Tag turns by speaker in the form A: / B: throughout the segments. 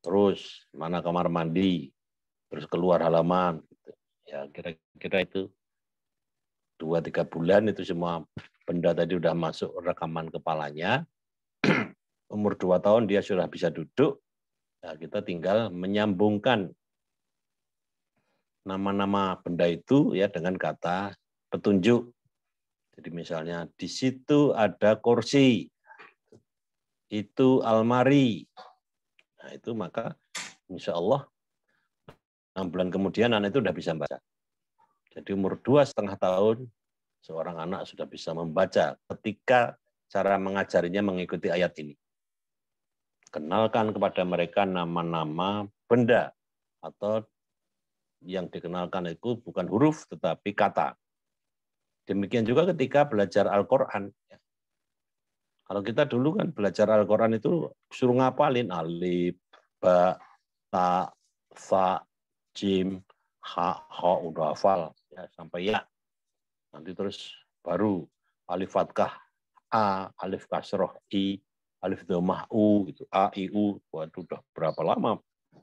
A: terus mana kamar mandi, terus keluar halaman. Gitu. Ya kira-kira itu 2-3 bulan itu semua benda tadi udah masuk rekaman kepalanya. Umur 2 tahun dia sudah bisa duduk. Nah, kita tinggal menyambungkan nama-nama benda itu ya dengan kata petunjuk. Jadi misalnya di situ ada kursi, itu almari. Nah itu maka insya Allah 6 bulan kemudian anak itu sudah bisa membaca. Jadi umur 2,5 tahun seorang anak sudah bisa membaca ketika cara mengajarinya mengikuti ayat ini. Kenalkan kepada mereka nama-nama benda atau yang dikenalkan itu bukan huruf tetapi kata. Demikian juga ketika belajar Al-Quran. Kalau kita dulu kan belajar Al-Quran itu suruh ngapalin alif, ba, ta, fa, jim, ha, udah hafal ya, sampai ya. Nanti terus baru alif fathah a, alif kasroh i, alif dhammah u, gitu a, i, u. Waduh, udah berapa lama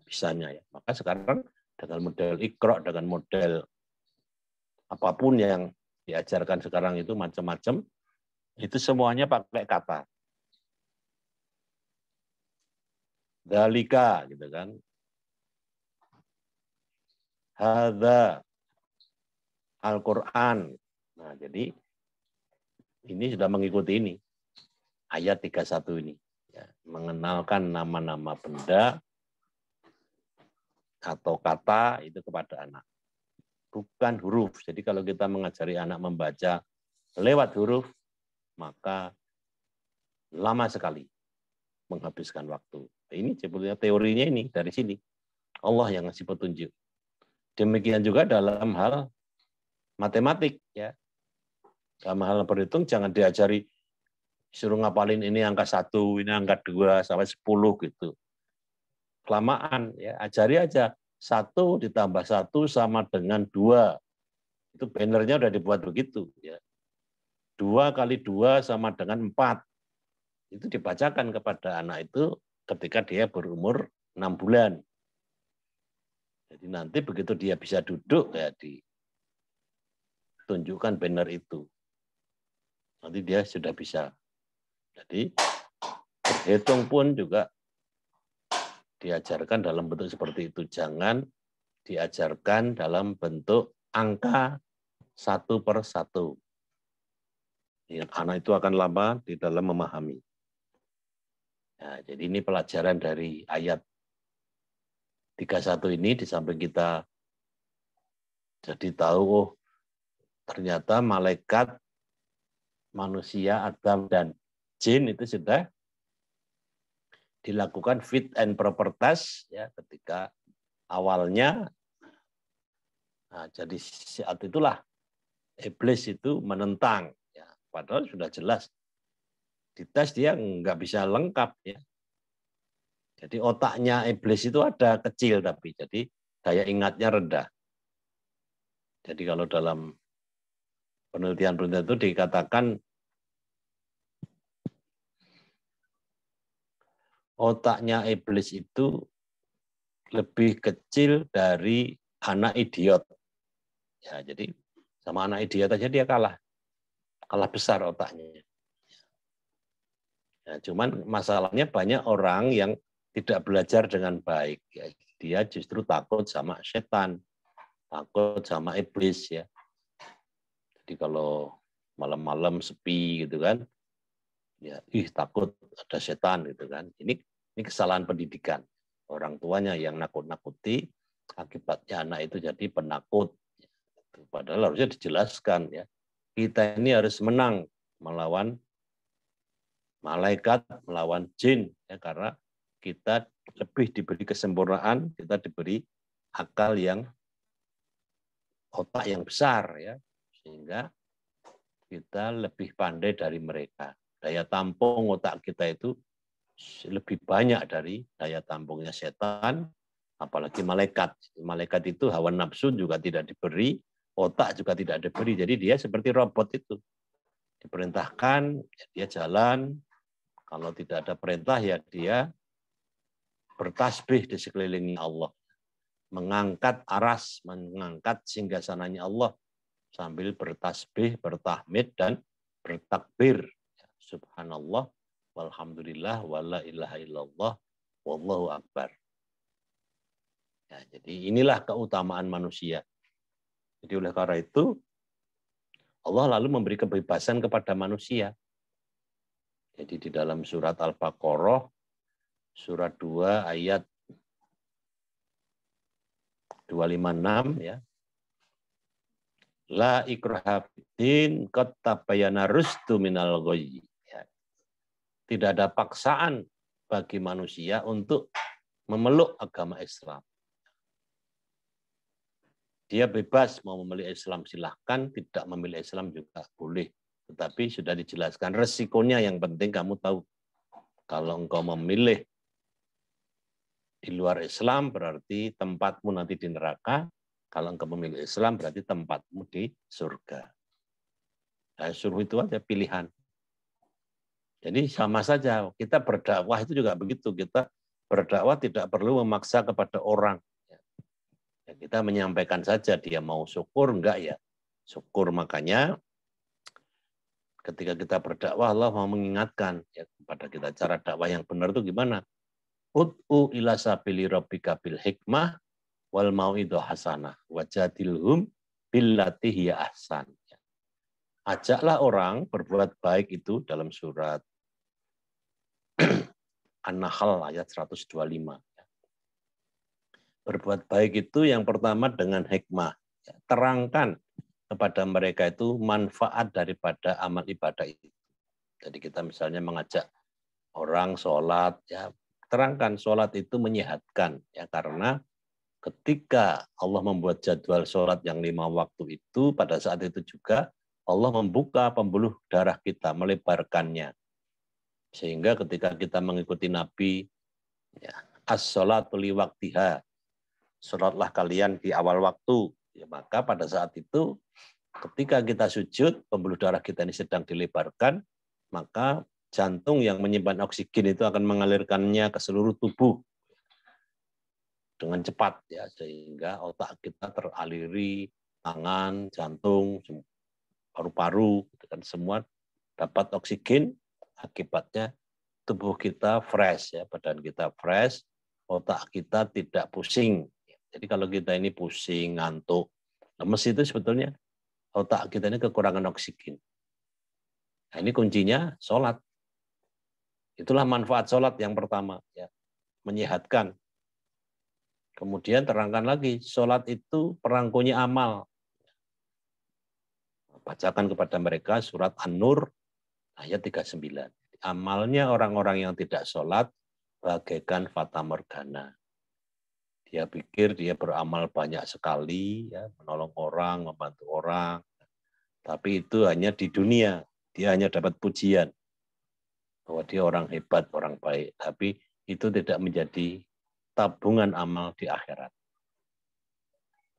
A: bisanya ya. Maka sekarang dengan model Iqra, dengan model apapun yang diajarkan sekarang itu macam-macam, itu semuanya pakai kata. Dalika, gitu kan. Hadza Al-Quran. Nah, jadi ini sudah mengikuti ini. Ayat 31 ini. Ya, mengenalkan nama-nama benda atau kata itu kepada anak. Bukan huruf. Jadi kalau kita mengajari anak membaca lewat huruf, maka lama sekali menghabiskan waktu. Ini sebetulnya teorinya ini dari sini. Allah yang ngasih petunjuk. Demikian juga dalam hal matematik. Ya. Dalam hal berhitung jangan diajari suruh ngapalin ini angka 1, ini angka 2, sampai 10 gitu. Kelamaan, ya ajari aja. 1 ditambah 1 sama dengan 2. Itu bannernya udah dibuat begitu. Ya. 2 kali 2 sama dengan 4. Itu dibacakan kepada anak itu ketika dia berumur 6 bulan. Jadi nanti begitu dia bisa duduk, ya ditunjukkan banner itu. Nanti dia sudah bisa. Jadi berhitung pun juga diajarkan dalam bentuk seperti itu. Jangan diajarkan dalam bentuk angka 1/1. Anak itu akan lama di dalam memahami. Nah, jadi ini pelajaran dari ayat 31 ini, di samping kita jadi tahu, oh ternyata malaikat, manusia, Adam, dan jin itu sudah dilakukan fit and proper test ya ketika awalnya. Nah, jadi saat itulah iblis itu menentang. Ya, padahal sudah jelas dites dia nggak bisa lengkap ya. Jadi otaknya iblis itu ada kecil tapi jadi daya ingatnya rendah. Jadi kalau dalam penelitian-penelitian itu dikatakan otaknya iblis itu lebih kecil dari anak idiot. Ya, jadi sama anak idiot aja dia kalah besar otaknya. Ya, cuman masalahnya banyak orang yang tidak belajar dengan baik. Ya, dia justru takut sama setan, takut sama iblis ya. Jadi kalau malam-malam sepi gitu kan, ya takut ada setan gitu kan. Ini kesalahan pendidikan. Orang tuanya yang nakut-nakuti, akibatnya anak itu jadi penakut. Padahal harusnya dijelaskan ya. Kita ini harus menang melawan malaikat, melawan jin ya, karena kita lebih diberi kesempurnaan, kita diberi akal yang otak yang besar ya, sehingga kita lebih pandai dari mereka. Daya tampung otak kita itu lebih banyak dari daya tampungnya setan, apalagi malaikat. Malaikat itu hawa nafsu juga tidak diberi, otak juga tidak diberi. Jadi dia seperti robot itu. Diperintahkan, dia jalan. Kalau tidak ada perintah ya dia bertasbih di sekeliling Allah, mengangkat aras, mengangkat singgasananya Allah sambil bertasbih, bertahmid dan bertakbir. Subhanallah, walhamdulillah, wala ilaha illallah, wallahu akbar. Ya, jadi inilah keutamaan manusia. Jadi oleh karena itu Allah lalu memberi kebebasan kepada manusia. Jadi di dalam surat Al-Baqarah, surat 2 ayat 256 ya. La ikraha fiddin qad tabayyana rusdu minal ghayy. Ya. Tidak ada paksaan bagi manusia untuk memeluk agama Islam. Dia bebas mau memilih Islam silahkan, tidak memilih Islam juga boleh. Tetapi sudah dijelaskan resikonya, yang penting kamu tahu. Kalau engkau memilih di luar Islam berarti tempatmu nanti di neraka. Kalau engkau memilih Islam berarti tempatmu di surga. Nah, suruh itu aja pilihan. Jadi sama saja, kita berdakwah itu juga begitu. Kita berdakwah tidak perlu memaksa kepada orang. Ya, kita menyampaikan saja, dia mau syukur enggak ya syukur. Makanya ketika kita berdakwah Allah mau mengingatkan ya kepada kita cara dakwah yang benar itu gimana. Ud'u ila sabili rabbika bil hikmah wal mau'idhah hasanah wajadilhum billati hiya ahsan. Ajaklah orang berbuat baik itu dalam surat An-Nahl ayat 125. Berbuat baik itu yang pertama dengan hikmah. Terangkan kepada mereka itu manfaat daripada amal ibadah itu. Jadi kita misalnya mengajak orang sholat, ya terangkan sholat itu menyehatkan, ya karena ketika Allah membuat jadwal sholat yang 5 waktu itu, pada saat itu juga Allah membuka pembuluh darah kita, melebarkannya. Sehingga ketika kita mengikuti Nabi, ya, as-sholatu li waqtiha, sholatlah kalian di awal waktu. Ya, maka pada saat itu ketika kita sujud, pembuluh darah kita ini sedang dilebarkan, maka jantung yang menyimpan oksigen itu akan mengalirkannya ke seluruh tubuh dengan cepat, ya, sehingga otak kita teraliri, tangan, jantung, paru-paru, dan semua dapat oksigen. Akibatnya tubuh kita fresh, ya, badan kita fresh, otak kita tidak pusing. Jadi kalau kita ini pusing, ngantuk, lemes itu sebetulnya otak kita ini kekurangan oksigen. Nah, ini kuncinya sholat. Itulah manfaat sholat yang pertama, ya, menyehatkan. Kemudian terangkan lagi, sholat itu perangkonya amal. Bacakan kepada mereka surat An-Nur ayat 39. Amalnya orang-orang yang tidak sholat bagaikan fata morgana. Dia pikir dia beramal banyak sekali, ya, menolong orang, membantu orang. Tapi itu hanya di dunia. Dia hanya dapat pujian bahwa dia orang hebat, orang baik. Tapi itu tidak menjadi tabungan amal di akhirat.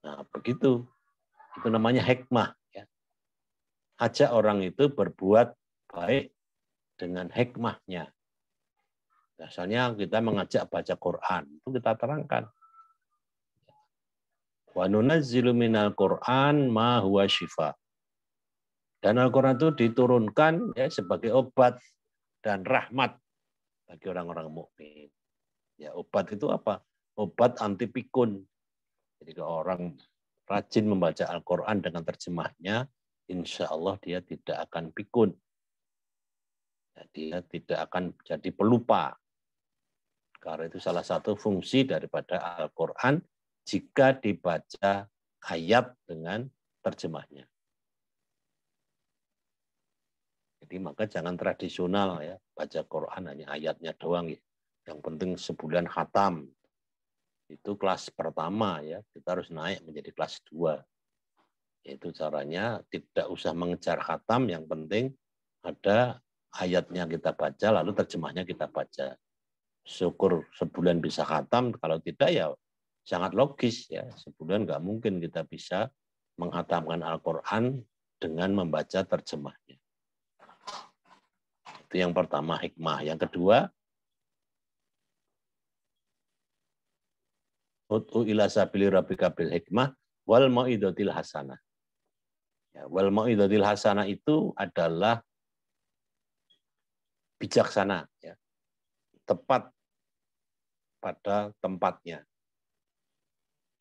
A: Nah, begitu. Itu namanya hikmah. Ya. Ajak orang itu berbuat baik dengan hikmahnya. Biasanya kita mengajak baca Quran, itu kita terangkan. Wa nunazzilu minal Qur'an ma huwa syifa. Dan Al-Quran itu diturunkan, ya, sebagai obat dan rahmat bagi orang-orang mukmin. Ya, obat itu apa? Obat anti pikun. Jadi kalau orang rajin membaca Al-Quran dengan terjemahnya, insya Allah dia tidak akan pikun. Ya, dia tidak akan jadi pelupa. Karena itu salah satu fungsi daripada Al-Quran jika dibaca ayat dengan terjemahnya. Jadi maka jangan tradisional, ya, baca Quran hanya ayatnya doang, ya. Yang penting sebulan khatam. Itu kelas pertama, ya. Kita harus naik menjadi kelas 2. Yaitu caranya tidak usah mengejar khatam, yang penting ada ayatnya kita baca lalu terjemahnya kita baca. Syukur sebulan bisa khatam, kalau tidak ya sangat logis, ya, sebulan nggak mungkin kita bisa menghatamkan Al-Quran dengan membaca terjemahnya. Itu yang pertama, hikmah. Yang kedua, Ud'u ila sabili rabbika bil hikmah wal mau'izatil hasanah. Ya, wal mau'izatil hasanah itu adalah bijaksana, ya. Tepat pada tempatnya.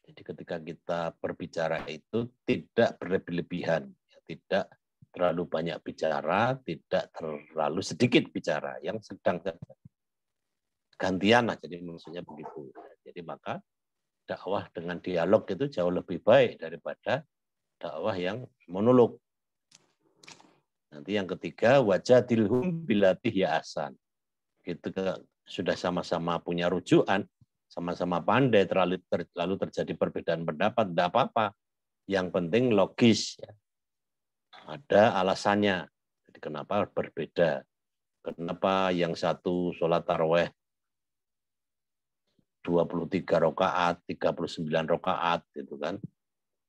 A: Jadi ketika kita berbicara itu tidak berlebih-lebihan, ya, tidak terlalu banyak bicara, tidak terlalu sedikit bicara, yang sedang gantian lah, jadi maksudnya begitu. Jadi maka dakwah dengan dialog itu jauh lebih baik daripada dakwah yang monolog. Nanti yang ketiga, wajadilhum bilatih ya asan. Gitu, sudah sama-sama punya rujukan, sama-sama pandai, lalu terjadi perbedaan pendapat, tidak apa-apa. Yang penting logis. Ya. Ada alasannya. Jadi kenapa berbeda? Kenapa yang satu sholat taraweh 23 rakaat, 39 rakaat gitu kan.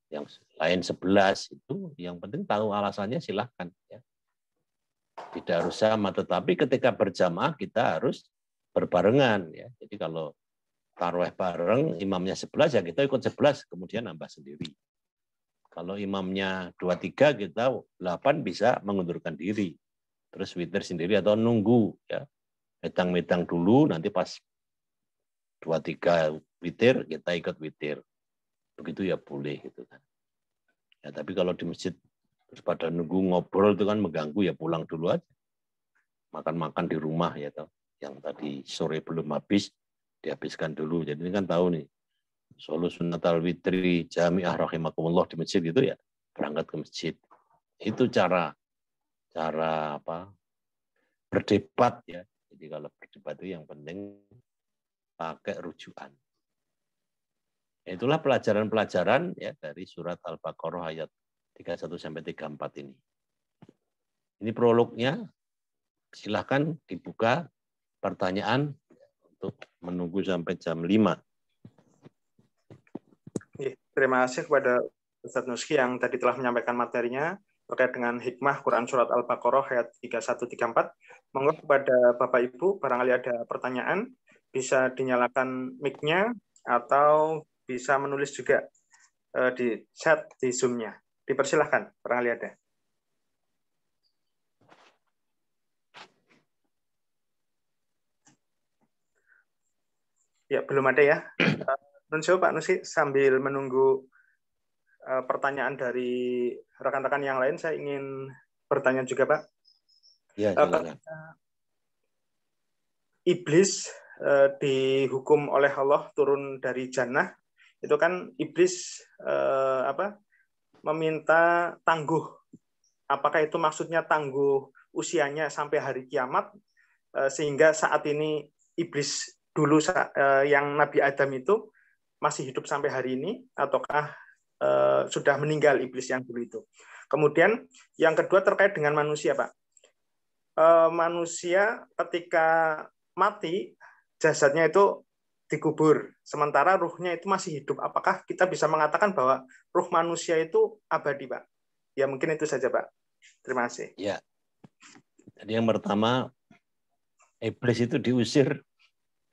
A: Yang lain 11 itu, yang penting tahu alasannya silahkan. Ya. Tidak harus sama, tetapi ketika berjamaah kita harus berbarengan. Ya. Jadi kalau tarawih bareng, imamnya 11, ya kita ikut 11, kemudian nambah sendiri. Kalau imamnya 23, kita 8 bisa mengundurkan diri. Terus witir sendiri atau nunggu. Ya. Medang-medang dulu, nanti pas 23 witir, kita ikut witir. Begitu ya boleh gitu kan. Ya, tapi kalau di masjid terus pada nunggu ngobrol itu kan mengganggu, ya pulang dulu aja. Makan-makan di rumah ya toh. Yang tadi sore belum habis dihabiskan dulu. Jadi ini kan tahu nih. Solo Sunnatal Witri Jami'ah rahimakumullah di masjid gitu ya. Berangkat ke masjid. Itu cara apa? Berdebat ya. Jadi kalau berdebat itu yang penting pakai rujukan. Itulah pelajaran-pelajaran ya dari surat Al-Baqarah ayat 31 sampai 34 ini. Ini prolognya. Silahkan dibuka pertanyaan untuk menunggu sampai jam 5.
B: Terima kasih kepada Ustadz Nuski yang tadi telah menyampaikan materinya terkait dengan hikmah Quran surat Al-Baqarah ayat 31-34. Monggo kepada Bapak Ibu, barangkali ada pertanyaan, bisa dinyalakan mic-nya atau bisa menulis juga di chat di Zoom-nya. Dipersilahkan, barangkali ada. Ya, belum ada ya. Nuncio, Pak Nusi, sambil menunggu pertanyaan dari rekan-rekan yang lain, saya ingin bertanya juga, Pak.
A: Ya, silakan.
B: Iblis dihukum oleh Allah turun dari jannah, itu kan iblis meminta tangguh. Apakah itu maksudnya tangguh usianya sampai hari kiamat, sehingga saat ini iblis dulu yang Nabi Adam itu masih hidup sampai hari ini, ataukah sudah meninggal iblis yang dulu itu? Kemudian yang kedua terkait dengan manusia, Pak. Manusia ketika mati, jasadnya itu dikubur, sementara ruhnya itu masih hidup. Apakah kita bisa mengatakan bahwa ruh manusia itu abadi, Pak? Ya mungkin itu saja, Pak. Terima kasih.
A: Ya. Jadi yang pertama, iblis itu diusir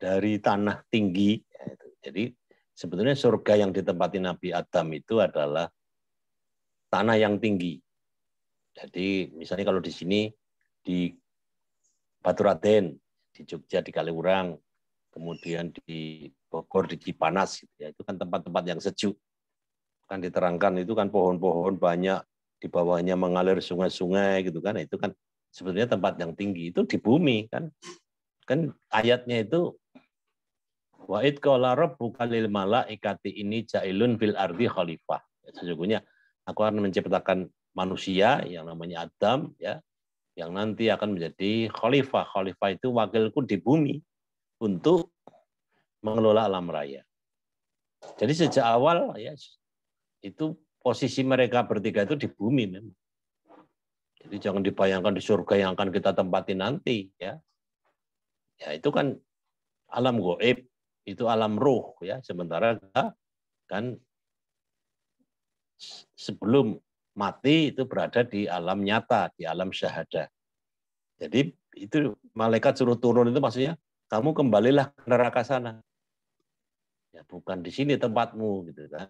A: dari tanah tinggi. Jadi sebetulnya surga yang ditempati Nabi Adam itu adalah tanah yang tinggi. Jadi misalnya kalau di sini di Batu Raden, di Jogja di Kaliurang, kemudian di Bogor di Cipanas, gitu ya, itu kan tempat-tempat yang sejuk. Kan diterangkan itu kan pohon-pohon banyak, di bawahnya mengalir sungai-sungai gitu kan. Itu kan sebetulnya tempat yang tinggi, itu di bumi kan. Kan ayatnya itu wa id qala rabbuka lil malaikati inni ja'ilun fil ardi khalifah. Sesungguhnya aku akan menciptakan manusia yang namanya Adam ya, yang nanti akan menjadi khalifah. Khalifah itu wakilku di bumi untuk mengelola alam raya. Jadi sejak awal ya itu posisi mereka bertiga itu di bumi memang. Jadi jangan dibayangkan di surga yang akan kita tempati nanti ya. Ya itu kan alam gaib, itu alam ruh ya. Sementara kita kan sebelum mati itu berada di alam nyata, di alam syahadah. Jadi itu malaikat suruh turun itu maksudnya kamu kembalilah ke neraka sana. Ya, bukan di sini tempatmu gitu kan.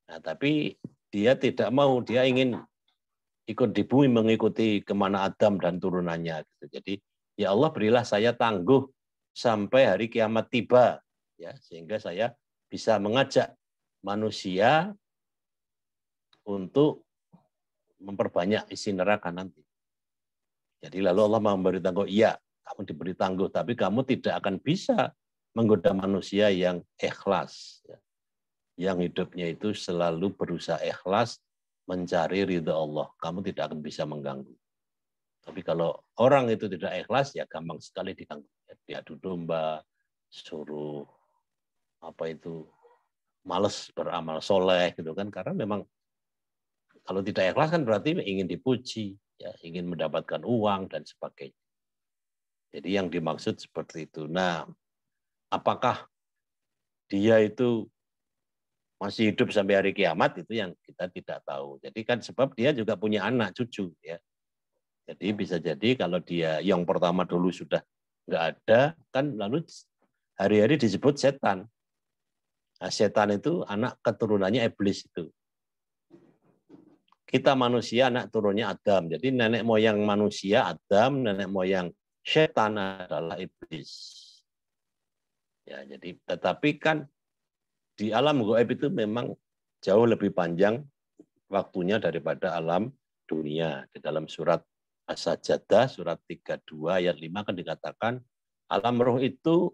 A: Nah, tapi dia tidak mau, dia ingin ikut di bumi mengikuti kemana Adam dan turunannya gitu. Jadi ya Allah, berilah saya tangguh sampai hari kiamat tiba, ya, sehingga saya bisa mengajak manusia untuk memperbanyak isi neraka nanti. Jadi lalu Allah memberi tangguh, iya, kamu diberi tangguh, tapi kamu tidak akan bisa menggoda manusia yang ikhlas, ya, yang hidupnya itu selalu berusaha ikhlas mencari ridha Allah. Kamu tidak akan bisa mengganggu. Tapi kalau orang itu tidak ikhlas, ya gampang sekali diganggu. Diadu domba, suruh apa itu, males beramal soleh gitu kan, karena memang kalau tidak ikhlas kan berarti ingin dipuji, ya, ingin mendapatkan uang dan sebagainya. Jadi yang dimaksud seperti itu. Nah, apakah dia itu masih hidup sampai hari kiamat, itu yang kita tidak tahu. Jadi kan sebab dia juga punya anak cucu, ya. Jadi bisa jadi kalau dia yang pertama dulu sudah nggak ada, kan lalu hari-hari disebut setan. Nah, setan itu anak keturunannya iblis itu. Kita manusia anak turunnya Adam. Jadi nenek moyang manusia Adam, nenek moyang setan adalah iblis. Ya, jadi tetapi kan di alam gaib itu memang jauh lebih panjang waktunya daripada alam dunia. Di dalam surat As-Sajdah surat 32 ayat 5 kan dikatakan alam roh itu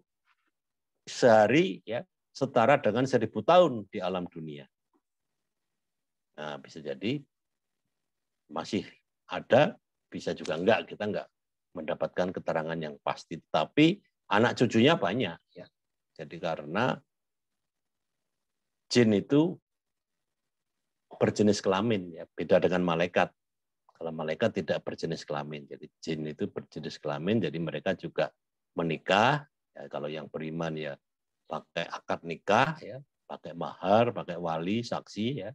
A: sehari, ya, setara dengan 1000 tahun di alam dunia. Nah, bisa jadi masih ada, bisa juga enggak, kita enggak mendapatkan keterangan yang pasti. Tapi anak cucunya banyak, ya. Jadi karena jin itu berjenis kelamin, ya, beda dengan malaikat. Kalau malaikat tidak berjenis kelamin, jadi jin itu berjenis kelamin, jadi mereka juga menikah. Ya, kalau yang beriman ya pakai akad nikah, ya, pakai mahar, pakai wali, saksi, ya.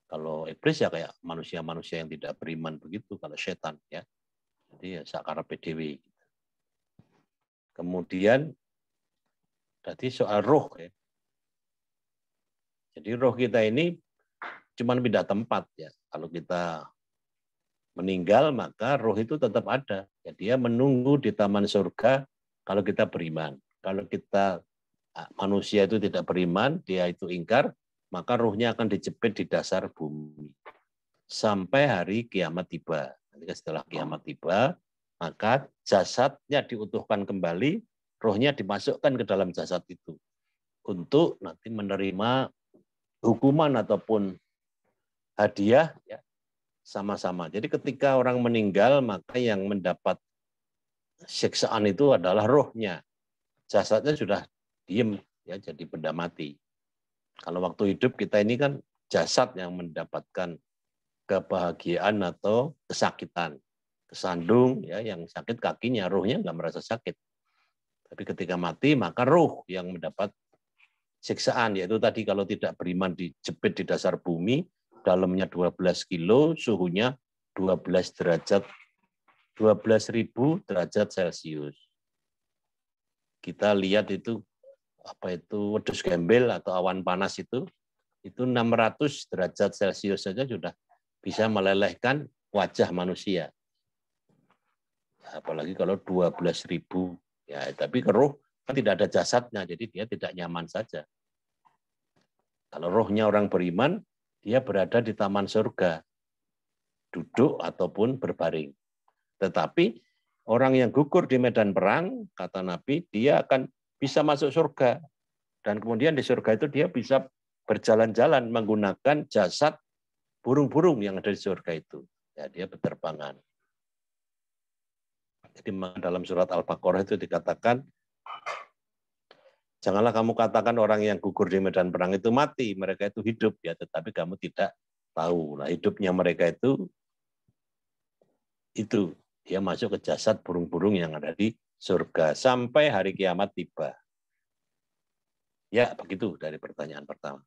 A: Kalau iblis ya kayak manusia-manusia yang tidak beriman begitu, kalau setan, ya. Jadi ya sakara PDW. Kemudian tadi soal roh, ya. Jadi roh kita ini cuma pindah tempat, ya. Kalau kita meninggal maka roh itu tetap ada. Ya, dia menunggu di taman surga kalau kita beriman. Kalau kita manusia itu tidak beriman, dia itu ingkar, maka rohnya akan dijepit di dasar bumi sampai hari kiamat tiba. Nanti setelah kiamat tiba, maka jasadnya diutuhkan kembali, rohnya dimasukkan ke dalam jasad itu untuk nanti menerima hukuman ataupun hadiah, ya, sama-sama. Jadi ketika orang meninggal, maka yang mendapat siksaan itu adalah rohnya. Jasadnya sudah diem, ya, jadi benda mati. Kalau waktu hidup kita ini kan jasad yang mendapatkan kebahagiaan atau kesakitan. Kesandung, ya, yang sakit kakinya, rohnya nggak merasa sakit. Tapi ketika mati, maka roh yang mendapat siksaan, yaitu tadi kalau tidak beriman dijepit di dasar bumi, dalamnya 12 kilo, suhunya 12 derajat, 12.000 derajat Celcius. Kita lihat itu, apa itu, wedhus gembel atau awan panas itu 600 derajat Celcius saja sudah bisa melelehkan wajah manusia. Apalagi kalau 12.000, ya, tapi roh kan tidak ada jasadnya, jadi dia tidak nyaman saja. Kalau rohnya orang beriman, dia berada di taman surga, duduk ataupun berbaring. Tetapi orang yang gugur di medan perang, kata Nabi, dia akan bisa masuk surga. Dan kemudian di surga itu dia bisa berjalan-jalan menggunakan jasad burung-burung yang ada di surga itu. Ya, dia berterbangan. Jadi dalam surat Al-Baqarah itu dikatakan, janganlah kamu katakan orang yang gugur di medan perang itu mati, mereka itu hidup, ya, tetapi kamu tidak tahu. Nah, hidupnya mereka itu dia masuk ke jasad burung-burung yang ada di surga sampai hari kiamat tiba. Ya, begitu dari pertanyaan pertama.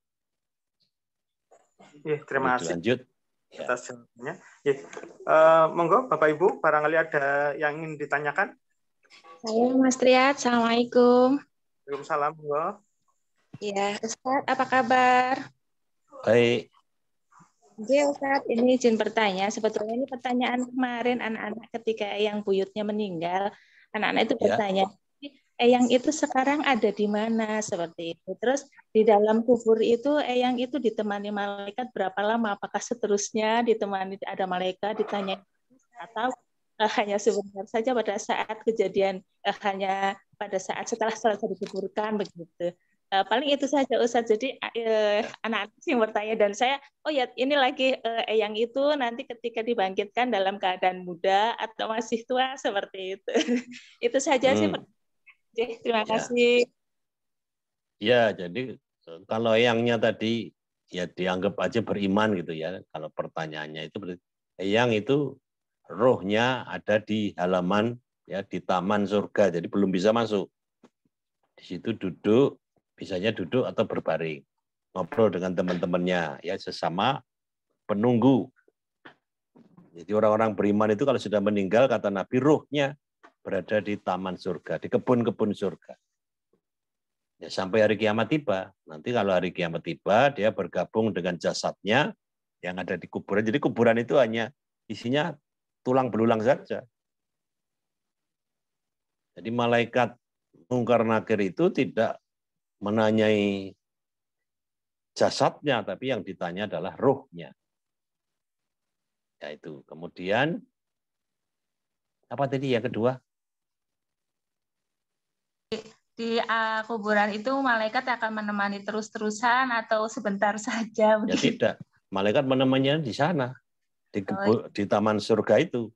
B: Ya, terima kasih.
A: Lanjut.
B: Ya. Atas jawabannya. Ya. Monggo Bapak Ibu, barangkali ada yang ingin ditanyakan?
C: Saya Mas Triat, Assalamualaikum.
B: Waalaikumsalam. Monggo.
C: Ya, Ustadz, apa kabar?
A: Baik,
C: Oke, Ustadz, ini izin bertanya. Sebetulnya ini pertanyaan kemarin anak-anak ketika Eyang buyutnya meninggal. Anak-anak itu
A: ya.
C: bertanya, Eyang itu sekarang ada di mana? Seperti itu. Terus di dalam kubur itu, Eyang itu ditemani malaikat berapa lama? Apakah seterusnya ditemani ada malaikat ditanya atau hanya sebentar saja pada saat kejadian, hanya pada saat setelah selesai dikuburkan begitu. Paling itu saja Ustadz. Jadi anak-anak yang bertanya dan saya, oh ya ini lagi Eyang itu nanti ketika dibangkitkan dalam keadaan muda atau masih tua seperti itu. Itu saja sih. Terima
A: Ya,
C: kasih.
A: ya. Jadi kalau eyangnya tadi ya dianggap aja beriman gitu ya. Kalau pertanyaannya itu berarti eyang itu rohnya ada di halaman ya di taman surga. Jadi belum bisa masuk. Di situ duduk, bisanya duduk atau berbaring, ngobrol dengan teman-temannya ya sesama penunggu. Jadi orang-orang beriman itu kalau sudah meninggal kata Nabi ruhnya berada di taman surga, di kebun-kebun surga. Ya, sampai hari kiamat tiba. Nanti kalau hari kiamat tiba, dia bergabung dengan jasadnya yang ada di kuburan. Jadi kuburan itu hanya isinya tulang belulang saja. Jadi malaikat Mungkar Nakir itu tidak menanyai jasadnya, tapi yang ditanya adalah ruhnya. Yaitu. Kemudian, apa tadi yang kedua?
C: Di kuburan itu malaikat akan menemani terus-terusan atau sebentar saja
A: Ya
C: begitu.
A: tidak. Malaikat menemaninya di sana, di taman surga itu.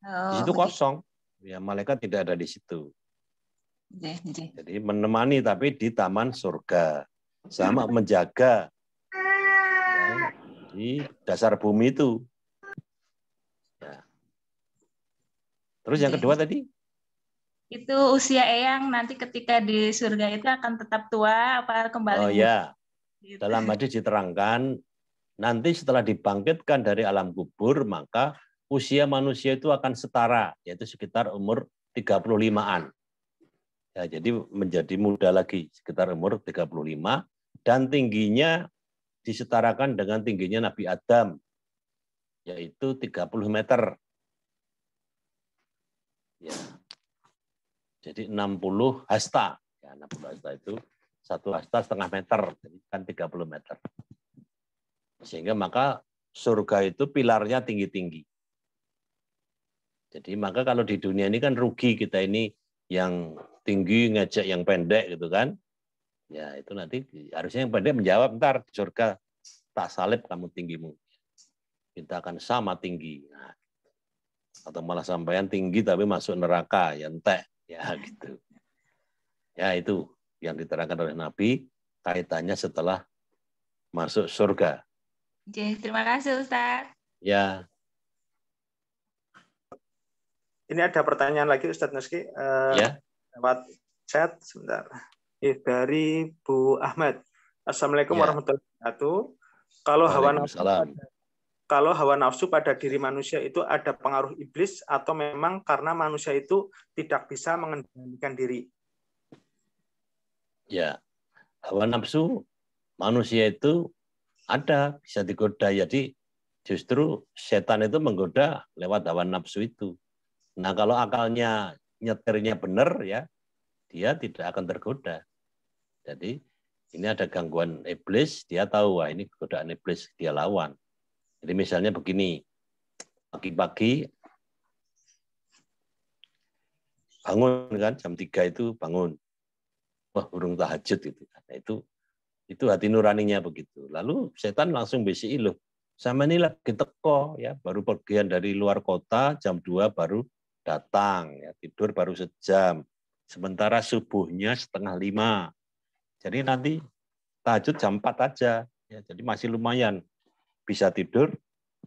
A: Di situ
C: Begitu.
A: kosong. Ya, malaikat tidak ada di situ.
C: Jadi
A: Menemani tapi di taman surga. Sama menjaga ya, di dasar bumi itu. Ya. Terus yang kedua tadi?
C: itu usia Eyang nanti ketika di surga itu akan tetap tua apa kembali
A: Oh
C: muda?
A: ya, dalam hadis diterangkan nanti setelah dibangkitkan dari alam kubur maka usia manusia itu akan setara, yaitu sekitar umur 35-an. Ya, jadi menjadi muda lagi sekitar umur 35 dan tingginya disetarakan dengan tingginya Nabi Adam, yaitu 30 meter. Ya. Jadi 60 hasta. Ya, 60 hasta itu 1 hasta setengah meter, jadi kan 30 meter. Sehingga maka surga itu pilarnya tinggi-tinggi. Jadi maka kalau di dunia ini kan rugi kita ini yang tinggi ngejek yang pendek gitu kan. Ya itu nanti harusnya yang pendek menjawab, ntar di surga tak salib kamu tinggimu. Kita akan sama tinggi. Nah, atau malah sampean tinggi tapi masuk neraka, ya entek. Ya gitu. Ya itu yang diterangkan oleh Nabi kaitannya setelah masuk surga.
C: Oke, terima kasih Ustaz.
A: Ya.
B: Ini ada pertanyaan lagi Ustadz Nuski.
A: Ya.
B: Lewat chat sebentar. Dari Bu Ahmad. Assalamualaikum warahmatullahi wabarakatuh. Kalau hawa nafsu pada diri manusia itu ada pengaruh iblis atau memang karena manusia itu tidak bisa mengendalikan diri?
A: Ya, hawa nafsu manusia itu ada, bisa digoda. Jadi justru setan itu menggoda lewat hawa nafsu itu. Nah kalau akalnya nyetirnya benar ya, dia tidak akan tergoda. Jadi ini ada gangguan iblis, dia tahu wah ini godaan iblis, dia lawan. Jadi misalnya begini, pagi-pagi bangun kan jam 3 itu bangun, wah burung tahajud itu. Nah, itu hati nuraninya begitu. Lalu setan langsung bisi loh, sama ini lagi teko ya, baru pergian dari luar kota jam 2 baru datang ya, tidur baru sejam. Sementara subuhnya 4:30. Jadi nanti tahajud jam 4 aja ya, jadi masih lumayan bisa tidur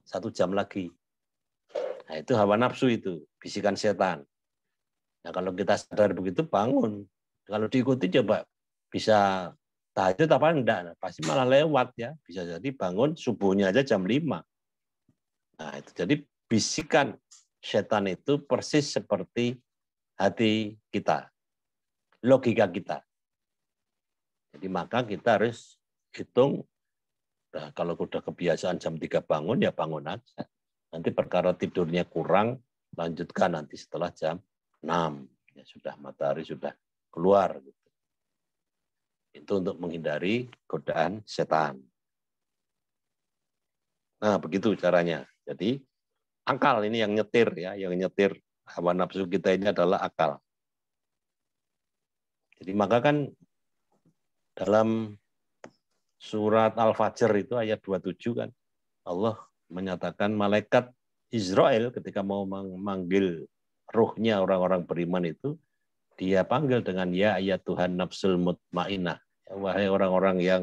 A: 1 jam lagi. Nah, itu hawa nafsu itu, bisikan setan. Nah, kalau kita sadar begitu bangun. Kalau diikuti coba bisa tahajud apa enggak? Pasti malah lewat ya. Bisa jadi bangun subuhnya aja jam 5. Nah, itu jadi bisikan setan itu persis seperti hati kita. Logika kita. Jadi maka kita harus hitung, nah, kalau udah kebiasaan jam 3 bangun, ya bangun aja. Nanti perkara tidurnya kurang, lanjutkan nanti setelah jam 6. Ya sudah, matahari sudah keluar. Gitu. Itu untuk menghindari godaan setan. Nah, begitu caranya. Jadi, akal ini yang nyetir, ya, yang nyetir hawa nafsu kita ini adalah akal. Jadi maka kan dalam surat Al-Fajr itu ayat 27 kan, Allah menyatakan malaikat Israel ketika mau memanggil ruhnya orang-orang beriman itu, dia panggil dengan ya ayat Tuhan nafsul mutmainnah, ya, wahai orang-orang yang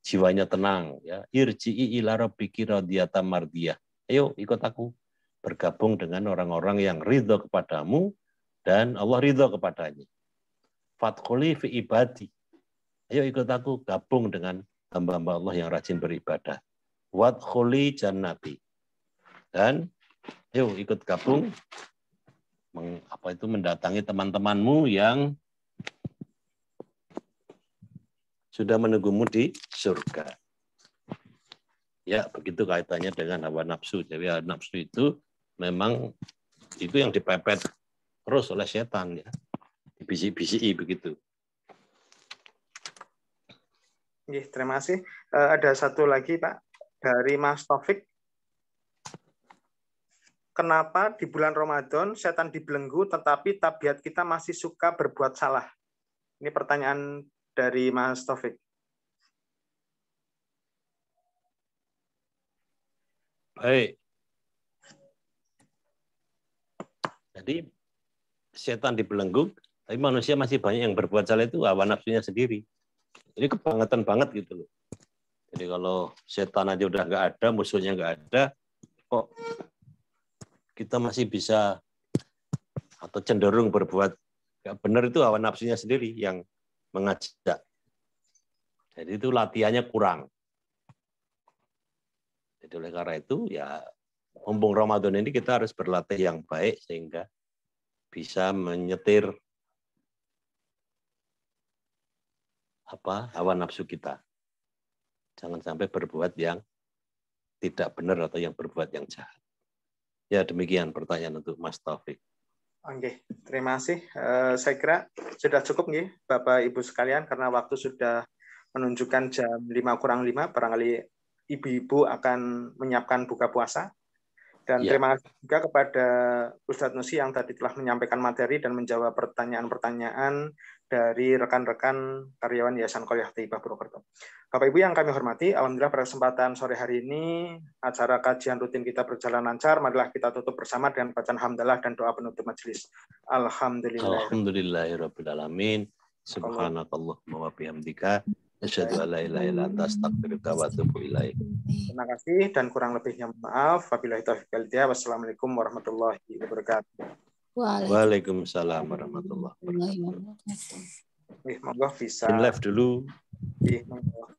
A: jiwanya tenang, ya, irji'i ila rabbiki radiyatan mardiyah. Ayo ikut aku bergabung dengan orang-orang yang ridho kepadamu dan Allah ridho kepadanya. Fadkhuli fi ibadi. Ayo ikut aku gabung dengan hamba-hamba Allah yang rajin beribadah. Wadkhuli jannati. Dan ayo ikut gabung mendatangi teman-temanmu yang sudah menunggumu di surga. Ya, begitu kaitannya dengan hawa nafsu. Jadi hawa nafsu itu memang itu yang dipepet terus oleh setan, ya. Dibisik-bisiki begitu.
B: Terima kasih. Ada satu lagi, Pak, dari Mas Taufik. Kenapa di bulan Ramadan setan dibelenggu tetapi tabiat kita masih suka berbuat salah? Ini pertanyaan dari Mas Taufik.
A: Baik. Jadi setan dibelenggu, tapi manusia masih banyak yang berbuat salah, itu hawa nafsunya sendiri. Ini kebangetan banget gitu loh. Jadi kalau setan aja udah nggak ada, musuhnya nggak ada, kok kita masih bisa atau cenderung berbuat nggak benar, itu hawa nafsunya sendiri yang mengajak. Jadi itu latihannya kurang. Jadi oleh karena itu ya mumpung Ramadan ini kita harus berlatih yang baik sehingga bisa menyetir hawa nafsu kita. Jangan sampai berbuat yang tidak benar atau yang berbuat yang jahat. Ya demikian pertanyaan untuk Mas Taufik.
B: Oke, terima kasih. Saya kira sudah cukup nih Bapak Ibu sekalian karena waktu sudah menunjukkan jam 5:05, barangkali ibu-ibu akan menyiapkan buka puasa. Dan
A: Ya.
B: terima kasih juga kepada Ustadz Nusi yang tadi telah menyampaikan materi dan menjawab pertanyaan-pertanyaan dari rekan-rekan karyawan Yayasan Qoyah Thaibah Purwokerto. Bapak Ibu yang kami hormati, alhamdulillah pada kesempatan sore hari ini acara kajian rutin kita berjalan lancar. Marilah kita tutup bersama dengan bacaan hamdalah dan doa penutup majelis.
A: Alhamdulillahirabbil alamin. Subhanakallahumma wa bihamdika asyhadu an la ilaha illa anta astaghfiruka wa atubu ilaik.
B: Terima kasih dan kurang lebihnya maaf. Wabillahi taufiq wal hidayah. Wassalamualaikum warahmatullahi wabarakatuh.
A: Waalaikumsalam warahmatullahi wabarakatuh.
B: Monggo bisa
A: In live dulu.
B: monggo.